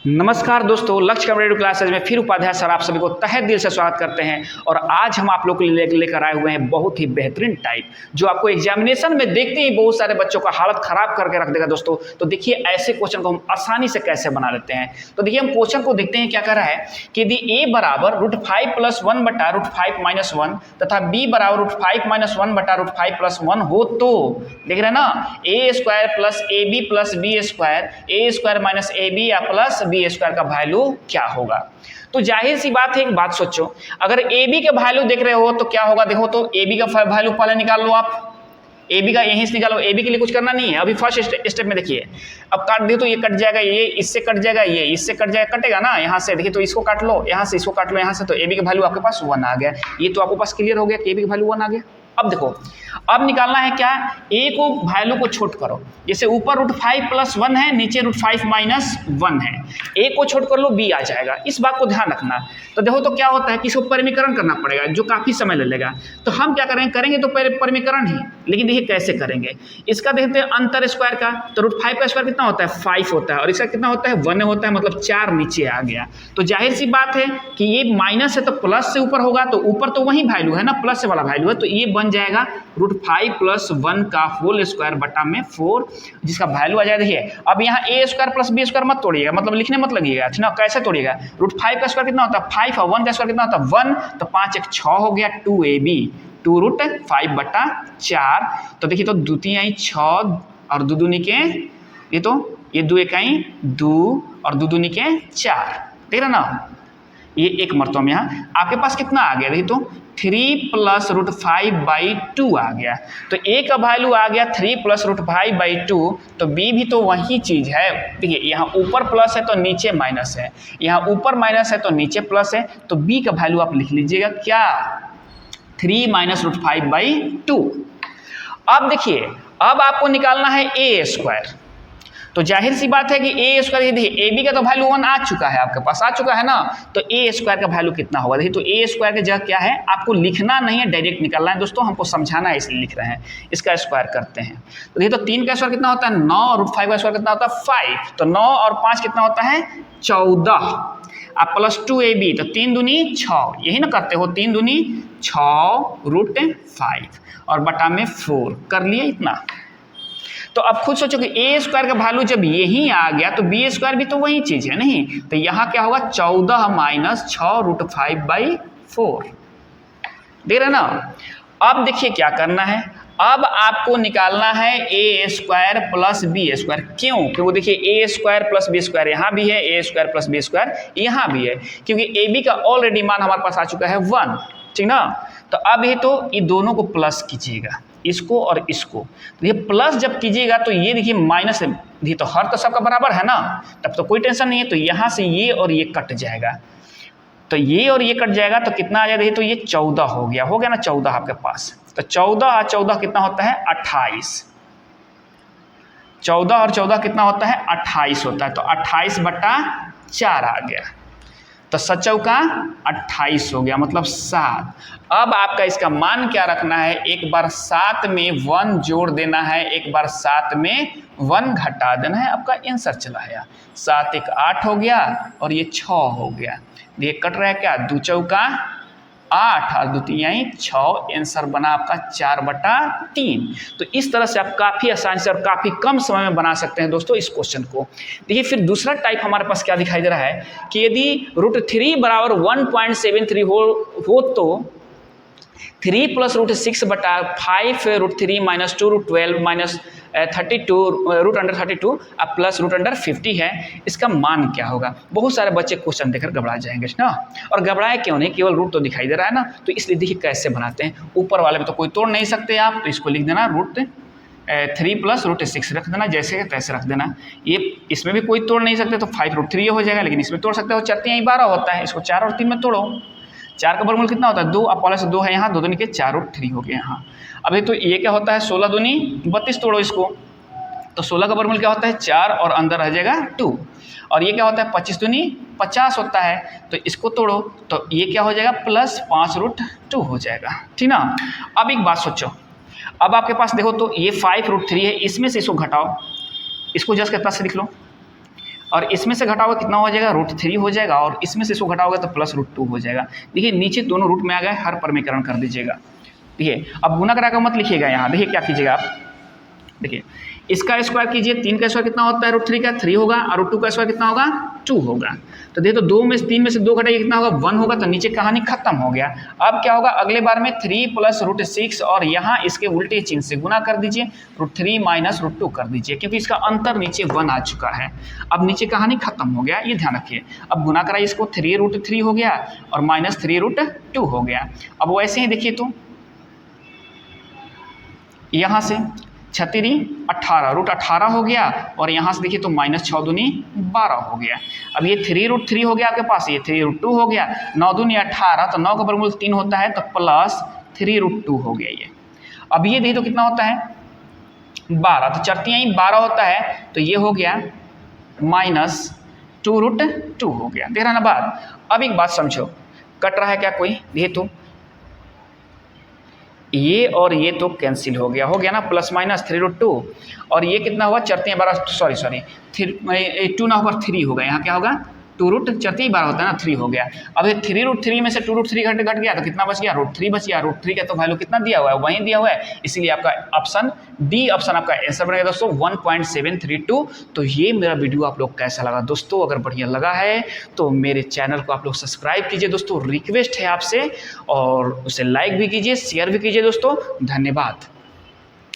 नमस्कार दोस्तों, लक्ष्य कॉम्पिटिटिव क्लासेज में फिर उपाध्याय सर आप सभी को तहे दिल से स्वागत करते हैं। और आज हम आप लोग के लिए लेकर आए हुए हैं बहुत ही बेहतरीन टाइप जो आपको एग्जामिनेशन में देखते ही बहुत सारे बच्चों का हालत खराब करके रख देगा दोस्तों। तो देखिए ऐसे क्वेश्चन को हम आसानी से कैसे बना लेते हैं। तो देखिए हम क्वेश्चन को देखते हैं क्या कर रहा है कि यदि ए बराबर √5 + 1 बटा √5 - 1 तथा बी बराबर √5 - 1 बटा √5 + 1 हो तो देख रहे हैं ना, a² + ab + b² a² - ab या प्लस बी स्क्वायर का वैल्यू क्या होगा। तो जाहिर सी बात है, एक बात सोचो, अगर ए बी का वैल्यू देख रहे हो तो क्या होगा। देखो तो ए बी का वैल्यू पहले निकाल लो आप, ए बी का यहीं से निकालो। ए बी के लिए कुछ करना नहीं है, अभी फर्स्ट स्टेप में देखिए। अब काट दियो तो ये कट जाएगा, ये इससे कट जाएगा, ये इससे कट जाएगा, कटेगा ना यहाँ से। देखिए तो इसको काट लो, यहाँ से इसको काट लो, यहाँ से, तो ए बी का वैल्यू आपके पास 1 आ गया। ये तो आपके पास क्लियर हो गया कि ए बी का वैल्यू 1 आ गया। अब देखो, अब निकालना है क्या, ए को वैल्यू को छोट करो। जैसे ऊपर √5 + 1 है, नीचे √5 - 1 है, ए को छोट कर लो, बी आ जाएगा। इस बात को ध्यान रखना। तो देखो तो क्या होता है कि इसको परिमीकरण करना पड़ेगा जो काफी समय ले लेगा। तो हम क्या करेंगे तो परिमीकरण ही, लेकिन देखिए कैसे करेंगे। इसका देखते हैं अंतर स्क्वायर का, तो √5 का स्क्वायर कितना होता है 5 होता है, और इसका कितना होता है 1 होता है, मतलब 4 नीचे आ गया। तो जाहिर सी बात है कि ये माइनस है तो प्लस से ऊपर होगा, तो ऊपर तो वही वैल्यू है ना, प्लस वाला वैल्यू है, तो ये बन जाएगा √5 + 1 का होल स्क्वायर बटा में 4, जिसका वैल्यू आ जाएगा। देखिए अब यहाँ a² + b² मत तोड़िएगा, मतलब लिखने मत लगिएगा, ठीक ना। कैसे तोड़िएगा, √5 का स्क्वायर कितना होता है 5 और 1 का स्क्वायर कितना होता है 1, तो 5 × 6 हो गया 2ab, 2√5 बटा 4। तो देखिए तो 2 × 3 = 6 और 2 दूनी के ये 2 × 1 = 2 और 2 दूनी के 4, देख रहे ना। ये एक मरतबा में यहाँ आपके पास कितना आ गया, देखिए तो 3 + √5/2 आ गया। तो a का वैल्यू आ गया 3 + √5/2, तो b भी तो वही चीज़ है। देखिए यहाँ ऊपर प्लस है तो नीचे माइनस है, यहाँ ऊपर माइनस है तो नीचे प्लस है, तो b का वैल्यू आप लिख लीजिएगा क्या, 3 - √5/2। अब देखिए, अब आपको निकालना है a²। तो जाहिर सी बात है कि a² देखिए ए बी का तो वैल्यू 1 आ चुका है, आपके पास आ चुका है ना, तो a² का वैल्यू कितना होगा। देखिए तो a² की जगह क्या है, आपको लिखना नहीं है, डायरेक्ट निकालना है दोस्तों, हमको समझाना है इसलिए लिख रहे हैं। इसका स्क्वायर करते हैं तो देखिए तो 3 का स्क्वायर कितना होता है 9 और √5 का स्क्वायर कितना होता है 5, तो 9 और 5 कितना होता है 14, आप प्लस 2ab, तो 3 दूनी 6, यही ना करते हो, 3 दूनी 6 √5 और बटा में 4 कर लिए इतना। तो अब खुद सोचो कि a² का वैल्यू जब यही आ गया तो b² भी तो वही चीज है नहीं, तो यहाँ क्या होगा 14 - 6 √5/4, देख रहे ना। अब देखिए क्या करना है, अब आपको निकालना है a² + b²। क्यों, क्योंकि देखिए a² + b² यहाँ भी है, a² + b² यहाँ भी है, क्योंकि ab का ऑलरेडी मान हमारे पास आ चुका है 1, ठीक ना। तो अब ये तो ये दोनों को प्लस कीजिएगा, इसको और इसको। ये प्लस जब कीजिएगा तो ये देखिए माइनस है, ये तो हर तो सबका बराबर है ना, तब तो कोई टेंशन नहीं है। तो यहाँ से ये और ये कट जाएगा, तो ये और ये कट जाएगा, तो कितना आ जाएगा, तो ये 14 हो गया ना 14 आपके पास। तो 14 और 14 कितना होता है 28, 14 और 14 कितना होता है 28 होता है, तो 28/4 आ गया, तो 7 × 28 हो गया, मतलब 7। अब आपका इसका मान क्या रखना है, एक बार 7 में 1 जोड़ देना है, एक बार 7 में 1 घटा देना है, आपका आंसर चला है 7 × 1 = 8 हो गया और ये 6 हो गया। ये कट रहा है क्या, 2 × 4 = 8 और 2 × 3 = 6, आंसर बना आपका 4/3। तो इस तरह से आप काफ़ी आसानी से और काफ़ी कम समय में बना सकते हैं दोस्तों इस क्वेश्चन को। देखिए फिर दूसरा टाइप हमारे पास क्या दिखाई दे रहा है कि यदि √3 = 1.73 हो तो 3 + √6/5 √3 - 2 √12 - 32 √32 अब प्लस √50 है, इसका मान क्या होगा। बहुत सारे बच्चे क्वेश्चन देखकर घबरा जाएंगे ना, और घबराए क्यों नहीं, केवल रूट तो दिखाई दे रहा है ना, तो इसलिए देखिए कैसे बनाते हैं। ऊपर वाले में तो कोई तोड़ नहीं सकते आप, तो इसको लिख देना √3 + √6 रख देना, जैसे तैसे रख देना। ये इसमें भी कोई तोड़ नहीं सकते, तो 5 √3 हो जाएगा, लेकिन इसमें तोड़ सकते हो, 4 × 3 = 12 होता है, इसको 4 और 3 में तोड़ो। 4 का वर्गमूल कितना होता है 2, अब पहले से 2 है यहाँ, 2 दूनी के 4 √3 हो गए यहाँ। अब ये तो ये क्या होता है 16 दूनी 32, तोड़ो इसको, तो 16 का वर्गमूल क्या होता है 4 और अंदर रह जाएगा 2, और ये क्या होता है 25 दूनी 50 होता है, तो इसको तोड़ो, तो ये क्या हो जाएगा प्लस 5 √2 हो जाएगा, ठीक ना। अब एक बात सोचो, अब आपके पास देखो तो ये 5 √3 है, इसमें से इसको घटाओ, इसको जस्ट कितना से लिख लो, और इसमें से घटाओगे कितना हो जाएगा, √3 हो जाएगा, और इसमें से इसको घटाओगे तो +√2 हो जाएगा। देखिए नीचे दोनों रूट में आ गए, हर परमीकरण कर दीजिएगा। देखिए अब गुना करा का मत लिखिएगा यहाँ, देखिए क्या कीजिएगा आप, देखिए इसका स्क्वायर कीजिए, 3 का स्क्वायर कितना होता है, √3 का 3 होगा, और √2 का स्क्वायर कितना होगा, 2 होगा। तो देखिए तो 3 में से 2 घटाइए कितना होगा, 1 होगा। तो नीचे कहानी खत्म हो गया। अब क्या होगा, अगले बार में 3 + √6 और यहाँ इसके उल्टे चिन्ह से गुना कर दीजिए, √3 - √2 कर दीजिए, क्योंकि इसका अंतर नीचे 1 आ चुका है। अब नीचे कहानी खत्म हो गया, ये ध्यान रखिए। अब गुना कराइए इसको, 3 √3 हो गया और -3 √2 हो गया। अब वैसे ही देखिए तो यहाँ से 6×3 = 18, √18 हो गया, और यहाँ से देखिए तो -6 दूनी 12 हो गया। अब ये 3 √3 हो गया आपके पास, ये 3 √2 हो गया, 9 दूनी 18, तो 9 का वर्गमूल 3 होता है, तो +3 √2 हो गया ये। अब ये देखिए तो कितना होता है, 12, तो चरतियाँ ही 12 होता है, तो ये हो गया -2 √2 हो गया। देख रहा ना बात। अब एक बात समझो, कट रहा है क्या कोई, देखिए तो ये और ये तो कैंसिल हो गया ना, +- 3 √2, और ये कितना हुआ, चरतियाँ 12, सॉरी 2 ना होगा 3 होगा, यहाँ क्या होगा 2 चरतियाँ 12 होता है ना, 3 हो गया। अब ये 3 √3 में से 2 √3 घट गया, तो कितना बच गया, √3 बच गया। √3 का तो वैल्यू कितना दिया हुआ है, वहीं दिया हुआ है, इसीलिए आपका ऑप्शन डी ऑप्शन आपका आंसर बनेगा दोस्तों, 1.732। तो ये मेरा वीडियो आप लोग कैसा लगा दोस्तों, अगर बढ़िया लगा है तो मेरे चैनल को आप लोग सब्सक्राइब कीजिए दोस्तों, रिक्वेस्ट है आपसे, और उसे लाइक भी कीजिए, शेयर भी कीजिए दोस्तों। धन्यवाद।